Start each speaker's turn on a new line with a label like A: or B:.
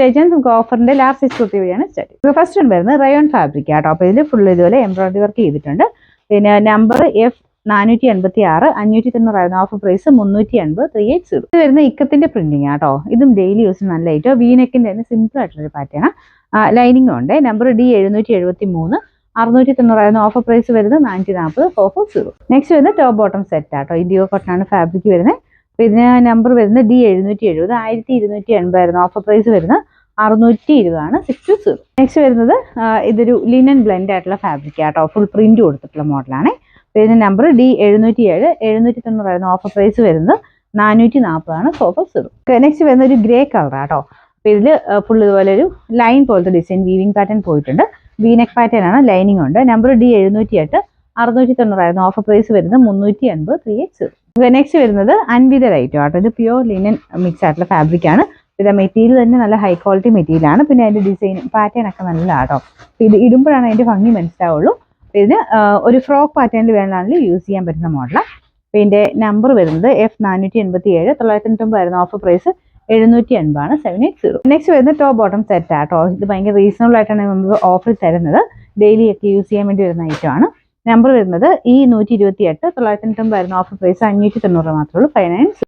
A: Items നമുക്ക് ഓഫറിന്റെ last size kurti വഴിയാണ് start ചെയ്യുന്നത്. ഫസ്റ്റ് വൺ വരുന്നത് റയോൺ ഫാബ്രിക് ആട്ടോ. അപ്പോൾ ഇതിൽ ഫുൾ ഇതുപോലെ എംബ്രോയിഡറി വർക്ക് ചെയ്തിട്ടുണ്ട്. പിന്നെ നമ്പർ F486 590 ഓഫർ പ്രൈസ് 380 380. ഇത് വരുന്ന ഇക്കത്തിന്റെ പ്രിന്റിംഗ് ആട്ടോ. ഇതും ഡെയിലി യൂസ് നല്ല ഐറ്റം. വീനെക്കിന്റെ തന്നെ സിമ്പിൾ ആയിട്ടുള്ള ഒരു പാറ്റേൺ. ലൈനിങ് ഉണ്ട്. നമ്പർ D773 690 ഓഫർ പ്രൈസ് വരുന്നത് 440 440. നെക്സ്റ്റ് വരുന്നത് ടോപ്പ് ബോട്ടം സെറ്റ് ആട്ടോ. ഇൻഡിഗോ കോട്ടൺ ആണ് ഫാബ്രിക് വരുന്നത്. ഇതിന് നമ്പർ വരുന്നത് D770 1280 ഓഫർ പ്രൈസ് വരുന്നത് 620 ആണ് 620. നെക്സ്റ്റ് വരുന്നത് ഇതൊരു ലിനൻ ബ്ലെൻഡ് ആയിട്ടുള്ള ഫാബ്രിക് ആട്ടോ. ഫുൾ പ്രിന്റ് കൊടുത്തിട്ടുള്ള മോഡലാണ്. ഇതിന്റെ നമ്പർ D707 790 ഓഫർ പ്രൈസ് വരുന്നത് 440 ആണ് 440. നെക്സ്റ്റ് വരുന്ന ഒരു ഗ്രേ കളർ ആട്ടോ. അപ്പോൾ ഇതിൽ ഫുൾ ഇതുപോലെ ഒരു ലൈൻ പോലത്തെ ഡിസൈൻ വീവിംഗ് പാറ്റേൺ പോയിട്ടുണ്ട്. വീനെക്ക് പാറ്റേൺ ആണ്. ലൈനിങ് ഉണ്ട്. നമ്പർ D708 690 ഓഫർ പ്രൈസ് വരുന്നത് 380 380. നെക്സ്റ്റ് വരുന്നത് അൻവിത റൈറ്റോ ആട്ടോ. ഇത് പ്യൂർ ലിനൻ മിക്സ് ആയിട്ടുള്ള ഫാബ്രിക് ആണ്. ഇത് മെറ്റീരിയൽ തന്നെ നല്ല ഹൈ ക്വാളിറ്റി മെറ്റീരിയൽ ആണ്. പിന്നെ അതിന്റെ ഡിസൈനും പാറ്റേൺ ഒക്കെ നല്ല ആട്ടോ. ഇത് ഇടുമ്പോഴാണ് അതിന്റെ ഭംഗി മനസ്സിലാവുള്ളൂ. ഇതിന് ഒരു ഫ്രോക്ക് പാറ്റേണിൽ വേണമെങ്കിൽ യൂസ് ചെയ്യാൻ പറ്റുന്ന മോഡലാണ്. ഇതിന്റെ നമ്പർ വരുന്നത് F487 990 ഓഫർ പ്രൈസ് 780 ആണ് 780. നെക്സ്റ്റ് വരുന്നത് ടോപ്പ് ബോട്ടം സെറ്റ് ആട്ടോ. ഇത് ഭയങ്കര റീസണബിൾ ആയിട്ടാണ് നമുക്ക് ഓഫർ തരുന്നത്. ഡെയിലി ഒക്കെ യൂസ് ചെയ്യാൻ വേണ്ടി വരുന്ന ഐറ്റം ആണ്. നമ്പർ വരുന്നത് E128 990 ഓഫർ പ്രൈസ് 590 മാത്രമേ ഉള്ളൂ 59.